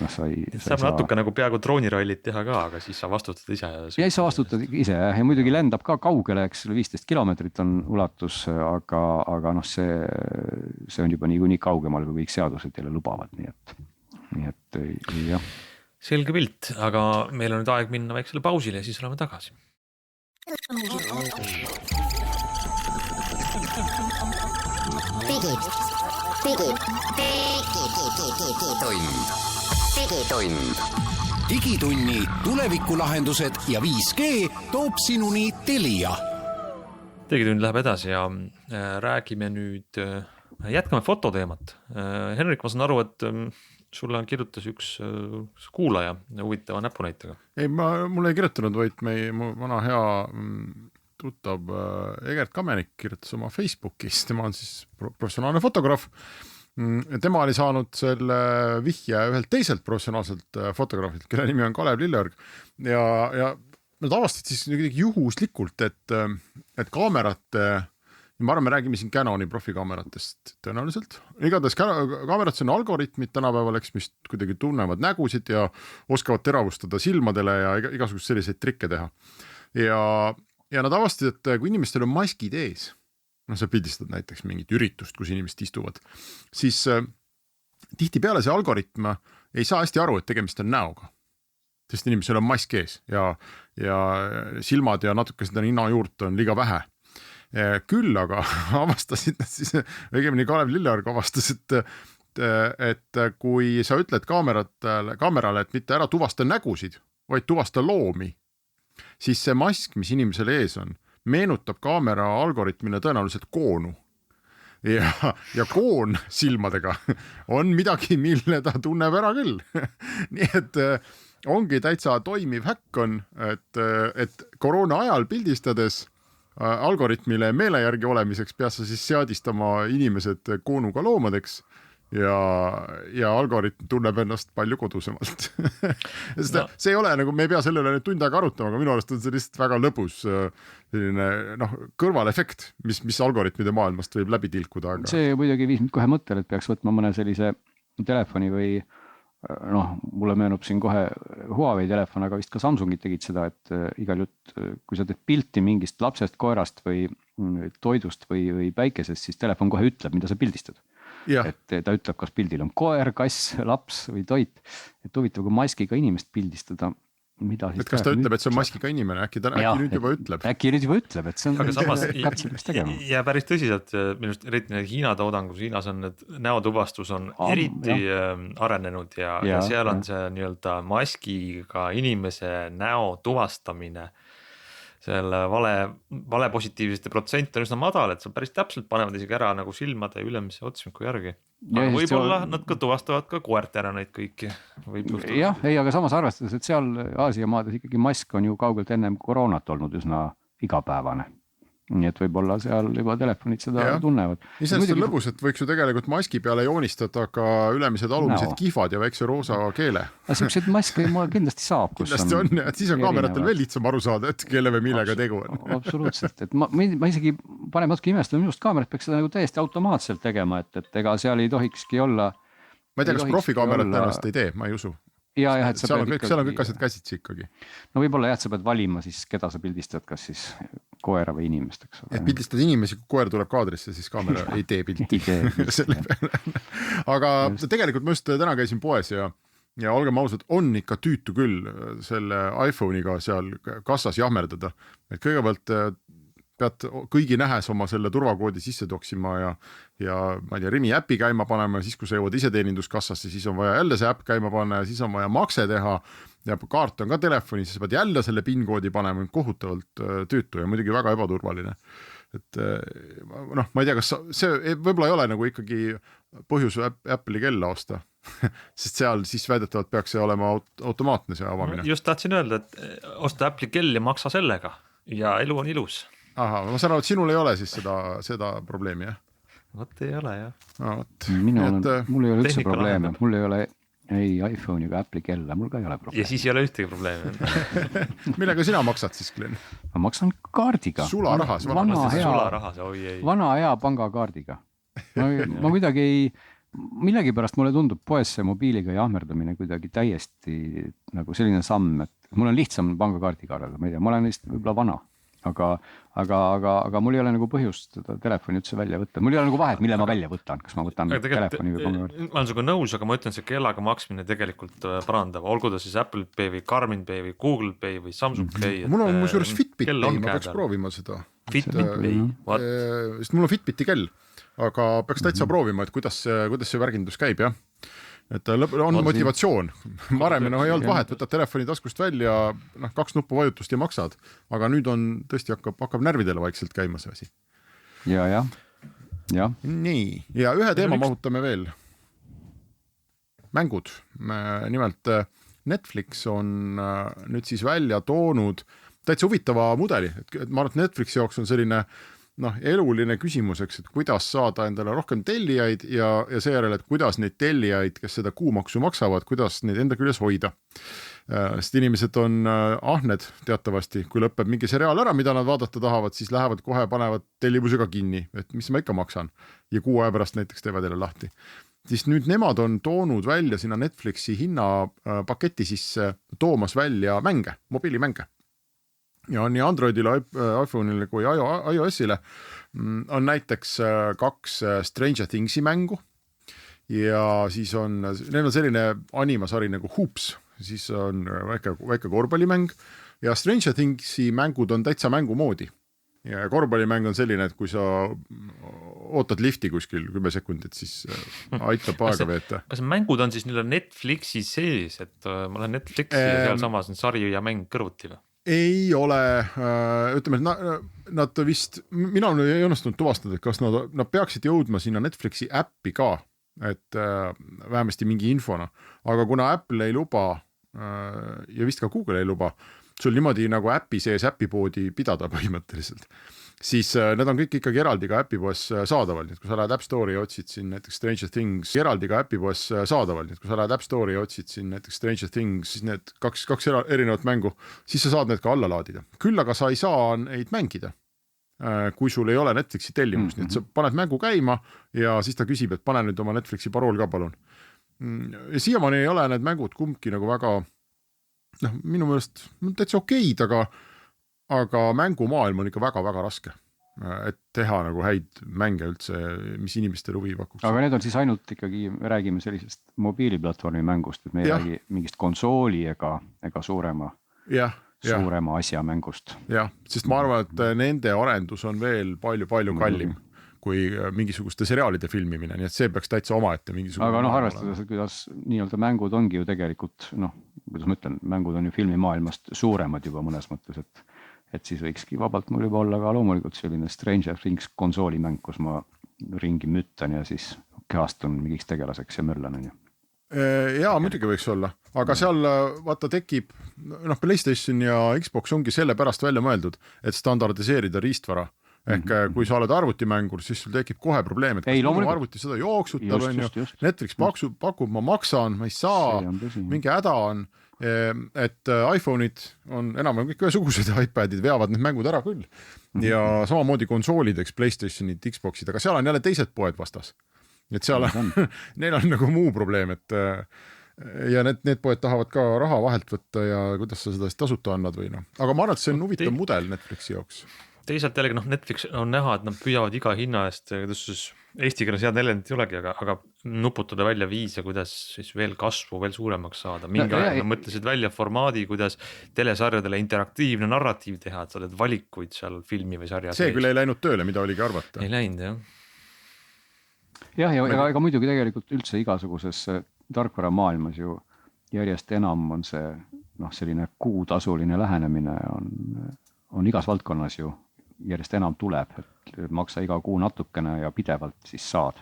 sa ei saab natuke nagu peaaegu droonirallit teha ka, aga siis sa vastutad ise. Ja siis sa vastutad ise ja muidugi lendab ka kaugele, eks 15 kilomeetrit on ulatus, aga see on juba nii kaugemal, kui kõik seadused teile lubavad, nii et jah. Selge pilt, aga meil on nüüd aeg minna väiksele pausile ja siis oleme tagasi. Digitunni tulevikulahendused ja 5G toob sinuni Telia. Digitund läheb edasi ja räägime nüüd, jätkame fototeemat. Henrik, ma saan aru, et sulle kirjutas üks kuulaja huvitava näpunäitega. Ei, mulle ei kirjutanud, vaid mu vana hea tuttav Egert Kamenik kirjutas oma Facebookis, tema on siis professionaalne fotograaf tema oli saanud selle vihje ühelt teiselt professionaalselt fotograafilt, kelle nimi on Kalev Lilleorg ja nad avastasid siis kuidagi juhuslikult, et kaamerate, ma arvan, me räägime siin Canoni profikaameratest tõenäoliselt. Igatahes kaamerates on algoritmid tänapäeval, mis kuidagi tunnevad nägusid ja oskavad teravustada silmadele ja igasugust selliseid trikke teha. Ja nad avastasid, et kui inimestel on maskid ees, sa pildistad näiteks mingit üritust, kus inimesed istuvad, siis tihtipeale see algoritm ei saa hästi aru, et tegemist on näoga. Sest inimesel on mask ees ja silmad ja natuke seda ninajuurt on liiga vähe. Küll aga avastasid siis, õigemini Kalev Lilleorg avastas, et kui sa ütled kaamerale, et mitte ära tuvasta nägusid, vaid tuvasta loomi, siis see mask, mis inimesele ees on, meenutab kaamera algoritmina tõenäoliselt koonu. Ja koon silmadega on midagi, mille ta tunneb ära küll. Nii et ongi täitsa toimiv häkk on, et koroona ajal pildistades algoritmile meele järgi olemiseks peas sa siis seadistama inimesed koonuga loomadeks ja algoritm tunneb ennast palju kodusemalt. See ei ole nagu, me ei pea selle üle nüüd tund aega arutama, aga minu arust on see lihtsalt väga lõbus selline kõrvalefekt, mis algoritmide maailmast võib läbi tilkuda. Aga... See muidugi viis mind kohe mõttele, et peaks võtma mõne sellise telefoni või mulle meenub siin kohe Huawei telefon, aga vist ka Samsungid tegid seda, et igal jutt, kui sa teed pilti mingist lapsest, koerast või toidust või päikesest, siis telefon kohe ütleb, mida sa pildistad. Ja. Et ta ütleb, kas pildil on koer, kass, laps või toit. Et huvitav, kui maskiga inimest pildistada, mida siis... Et kas ta ütleb, et see on maskiga inimene, äkki nüüd juba ütleb? Äkki nüüd juba ütleb, et see on... Aga samas ja päris tõsiselt, minust eriti Hiina toodangus, Hiinas on need näotuvastus on eriti arenenud ja seal on see nii-öelda maskiga inimese näo tuvastamine. Selle vale positiivsete protsent on üsna madal, et sa päris täpselt panevad isegi ära nagu silmade ülemise otsmiku järgi. Aga võib-olla nad ka tuvastavad ka koerte ära neid kõiki. Jah, aga samas arvestades, et seal Aasia maades ikkagi mask on ju kaugelt ennem koroonat olnud üsna igapäevane. Nii et võib-olla seal juba telefonid seda tunnevad. Iseenesest on lõbus, et võiks ju tegelikult maski peale joonistada ka ülemised alumised kihvad ja väikse roosa keele. Sellised maske kindlasti saab. Kindlasti on, et siis on kaameratel veel lihtsam aru saada, et kelle või millega tegu on. Absoluutselt, et ma isegi panen natuke imestada, minust kaamerat peaks seda nagu täiesti automaatselt tegema, et ega seal ei tohikski olla. Ma ei tea, kas profikaamerat tõenäoliselt ei tee, ma ei usu. Seal on kõik asjad käsitsi ikkagi. No võib-olla sa pead valima siis, keda sa pildistad, kas siis koera või inimest, eks ole. Et pildistad inimesi, kui koer tuleb kaadrisse, siis kaamera ei tee pilti. Aga tegelikult ma just täna käisin poes ja olgem ausad, on ikka tüütu küll selle iPhone'iga seal kassas jahmerdada. Et kõigepealt pead kõigi nähes oma selle turvakoodi sisse toksima ja ma ei tea, Rimi äppi käima panema ja siis, kui sa jõuad ise teeninduskassasse, siis on vaja jälle see äpp käima panna ja siis on vaja makse teha ja kaart on ka telefoni, siis pead jälle selle PIN-koodi panema, kohutavalt tüütu ja muidugi väga ebaturvaline. Et ma ei tea, kas see võib-olla ei ole nagu ikkagi põhjus Apple'i kella osta, sest seal siis väidetavalt peaks see olema automaatne see avamine. Just tahtsin öelda, et osta Apple'i kell ja maksa sellega ja elu on ilus. Aha, ma saan aru, et sinul ei ole siis seda probleemi, jah? Võt ei ole, jah. Mul ei ole üldse probleeme, mul ei ole ei iPhone ega Apple'i kella, mul ka ei ole probleeme. Ja siis ei ole ühtegi probleemi. Millega sina maksad siis, Glenn? Ma maksan kaardiga. Sularahas? Vana hea pangakaardiga. Ma kuidagi ei, millegi pärast mulle tundub poes see mobiiliga jahmerdamine kuidagi täiesti nagu selline samm, et mul on lihtsam pangakaardiga arvada, ma ei tea, ma olen lihtsalt võib-olla vana. Aga mul ei ole nagu põhjust seda telefoni üldse välja võtta. Mul ei ole nagu vahet, mille ma välja võtan, kas ma võtan telefoni või pangakaardi. Ma olen sinuga nõus, aga ma ütlen, see kellaga maksmine tegelikult parandab. Olgu ta siis Apple Pay või Garmin Pay või Google Pay või Samsung Pay. Mul on juures Fitbit Pay, ma peaks proovima seda. Fitbit Pay? Sest mul on Fitbiti kell, aga peaks täitsa proovima, et kuidas see värgindus käib, jah. Et on motivatsioon. Varem ei olnud vahet, võtad telefoni taskust välja, 2 nuppu vajutust ja maksad, aga nüüd on tõesti hakkab närvidele vaikselt käima see asi. Ja. Nii, ja ühe teema mahutame veel. Mängud. Nimelt Netflix on nüüd siis välja toonud täitsa huvitava mudeli. Ma arvan, et Netflixi jaoks on selline eluline küsimuseks, et kuidas saada endale rohkem tellijaid ja seejärel, et kuidas neid tellijaid, kes seda kuumaksu maksavad, kuidas neid enda küljes hoida. Sest inimesed on ahned teatavasti, kui lõpeb mingi seriaal ära, mida nad vaadata tahavad, siis lähevad kohe, panevad tellimusega kinni, et mis ma ikka maksan ja 6 aja pärast näiteks teevad jälle lahti. Siis nüüd nemad on toonud välja sinna Netflixi hinnapaketi sisse toomas välja mänge, mobiilimänge. Ja nii Androidile, iPhone'ile kui iOS'ile on näiteks 2 Stranger Thingsi mängu ja siis neil on selline animasari nagu Hoops, siis on väike korvpallimäng ja Stranger Thingsi mängud on täitsa mängu moodi. Ja korvpallimäng on selline, et kui sa ootad lifti kuskil 10 sekundit, siis aitab aega veeta. Kas mängud on siis Netflixi sees, et ma lähen Netflixi ja seal samas on sari ja mäng kõrvuti või? Ei ole, ütleme, et nad vist, mina ei õnnestunud tuvastada, et kas nad peaksid jõudma sinna Netflixi äppi ka, et vähemasti mingi infona, aga kuna Apple ei luba ja vist ka Google ei luba, sul niimoodi nagu äppi sees äpipoodi pidada põhimõtteliselt, siis need on kõik ikkagi eraldi ka äpipoes saadaval, nii et kui sa lähed App Store'i ja otsid siin näiteks Stranger Things, eraldi ka äpipoes saadaval, nii et kui sa lähed App Store'i ja otsid siin näiteks Stranger Things, siis need kaks erinevat mängu, siis sa saad need ka alla laadida. Küll aga sa ei saa neid mängida, kui sul ei ole Netflixi tellimust, nii et sa paned mängu käima ja siis ta küsib, et pane nüüd oma Netflixi parool ka palun. Ja siiamaani ei ole need mängud kumbki nagu väga minu meelest täitsa okeid, aga mängumaailm on ikka väga-väga raske, et teha nagu häid mänge üldse, mis inimestel huvi pakuks. Aga need on siis ainult ikkagi, me räägime sellisest mobiiliplatvormi mängust, et me ei räägi mingist konsooli ega suurema asja mängust. Jah, sest ma arvan, et nende arendus on veel palju-palju kallim kui mingisuguste seriaalide filmimine, nii et see peaks täitsa omaette mingisugune. Aga arvestades, et kuidas nii-öelda mängud ongi ju tegelikult, kuidas ma ütlen, mängud on ju filmimaailmast suuremad juba mõnes mõttes, et siis võikski vabalt mul juba olla ka loomulikult selline Stranger Things konsoolimäng, kus ma ringi müttan ja siis kehastun mingiks tegelaseks ja möllan. Jaa, muidugi võiks olla, aga seal vaata tekib, PlayStation ja Xbox ongi selle pärast välja mõeldud, et standardiseerida riistvara. Ehk kui sa oled arvutimängur, siis sul tekib kohe probleem, et kas minu arvuti seda jooksutab, Netflix pakub, ma maksan, ma ei saa, mingi häda on, et iPhone'id on enam kõik ühesugused ja iPadid veavad need mängud ära küll. Ja samamoodi konsoolideks, PlayStationid, Xboxid, aga seal on jälle teised poed vastas. Et seal neil on nagu muu probleem, et ja need poed tahavad ka raha vahelt võtta ja kuidas sa seda tasuta annad või Aga ma arvan, et see on huvitav mudel Netflixi jaoks. Teisalt jällegi Netflix on näha, et nad püüavad iga hinna eest, eesti keeles head element ei olegi, aga nuputada välja viise, kuidas siis veel kasvu veel suuremaks saada. Mingi aeg mõtlesid välja formaadi, kuidas telesarjadele interaktiivne narratiiv teha, et sa oled valikuid seal filmi või sarja. See küll ei läinud tööle, mida oligi arvata. Ei läinud, jah. Ja ega muidugi tegelikult üldse igasuguses tarkvara maailmas ju järjest enam on see selline kuutasuline lähenemine on igas valdkonnas ju järjest enam tuleb, et maksa iga kuu natukene ja pidevalt siis saad.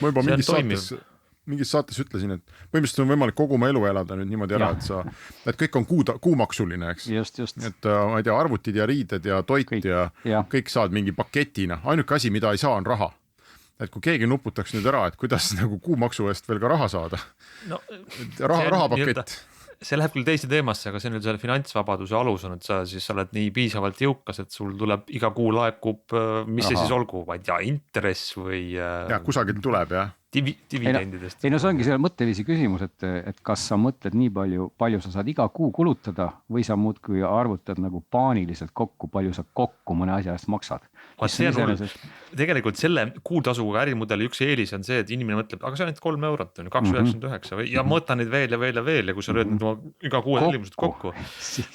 Ma juba mingis saates ütlesin, et põhimõtteliselt on võimalik kogu oma elu elada nüüd niimoodi ära, et kõik on kuumaksuline, eks. Just. Et ma ei tea, arvutid ja riided ja toit ja kõik saad mingi paketina. Ainuke asi, mida ei saa, on raha. Et kui keegi nuputaks nüüd ära, et kuidas nagu kuumaksu eest veel ka raha saada. Rahapakett. See läheb küll teise teemasse, aga see on selle finantsvabaduse alus on, et sa oled nii piisavalt jõukas, et sul tuleb iga kuu laekub, mis see siis olgu, vaid intress või... Ja kusagilt tuleb, jah. Dividendidest. See ongi selle mõtteviisi küsimus, et kas sa mõtled nii palju sa saad iga kuu kulutada või sa muudkui arvutad nagu paaniliselt kokku, palju sa kokku mõne asja eest maksad. Tegelikult selle kuutasuga ärimudeli üks eelis on see, et inimene mõtleb, aga see on 3 eurot, 2,99 ja ma võtan neid veel ja kui sa lööd iga kuu tellimused kokku.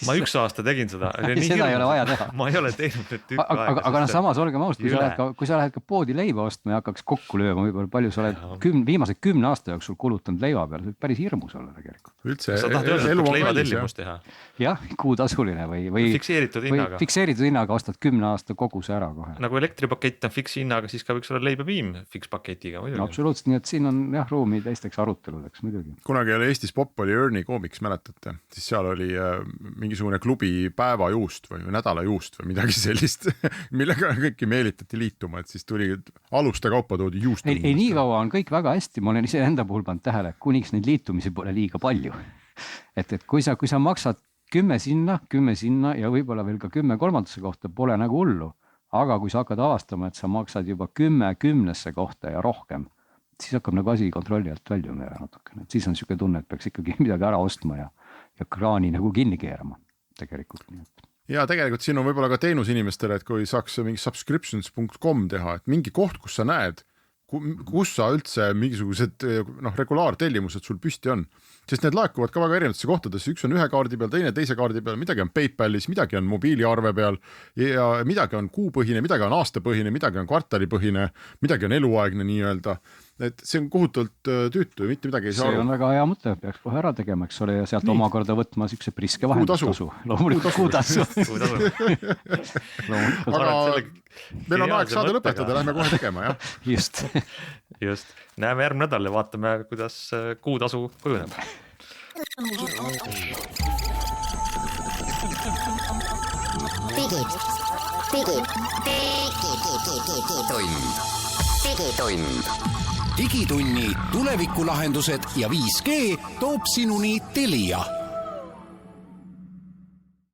Ma 1 aasta tegin seda. Seda ei ole vaja teha. Ma ei ole teinud tükk aega. Aga samas olgem ausad, kui sa lähed ka poodi leiba ostma ja hakkaks kokku lööma, võib-olla palju sa oled viimase 10 aasta jooksul kulutanud leiva peale, see võib päris hirmus olla tegelikult. Üldse sa tahad öelda, et peaks leivatellimus teha? Jah, kuutasuline või fikseeritud hinnaga. Fikseeritud hinnaga ostad 10 aasta koguse ära kohe. Nagu elektripakett on fiks hinnaga, siis ka võiks olla leibapiim fiks paketiga. No, absoluutselt, nii et siin on jah ruumi teisteks aruteludeks muidugi. Kunagi oli Eestis pop oli Ernie Comics, mäletate, siis seal oli mingisugune klubi päevajuust või nädalajuust või midagi sellist, millega kõiki meelitati liituma, et siis tuli aluste kaupa toodi juust. Ei, nii kaua on kõik väga hästi, ma olen ise enda puhul pannud tähele, kuniks neid liitumisi pole liiga palju. Et kui sa maksad 10 sinna ja võib-olla veel ka 10 kolmandasse kohta, pole nagu hullu. Aga kui sa hakkad avastama, et sa maksad juba 10 10 kohta ja rohkem, siis hakkab nagu asi kontrolli alt väljuma natukene. Siis on siuke tunne, et peaks ikkagi midagi ära ostma ja kraani nagu kinni keerama tegelikult. Ja tegelikult siin on võib-olla ka teenus inimestele, et kui saaks mingi subscriptions.com teha, et mingi koht, kus sa näed, kus sa üldse mingisugused regulaartellimused sul püsti on. Sest need laekuvad ka väga erinevatesse kohtadesse, üks on ühe kaardi peal, teise kaardi peal, midagi on PayPalis, midagi on mobiiliarve peal ja midagi on kuupõhine, midagi on aastapõhine, midagi on kvartalipõhine, midagi on eluaegne nii-öelda. Et see on kohutult tüütu ja mitte midagi ei saa aru. See on väga hea mõte, peaks kohe ära tegema, eks ole, ja sealt omakorda võtma siukse priske vahendustasu. Loomulikult kuutasu. Aga meil on aeg saada lõpetada, lähme kohe tegema, jah? Just. Näeme järgmine nädal ja vaatame, kuidas kuutasu kujuneb. Digitunni tulevikulahendused ja 5G toob sinuni Telia.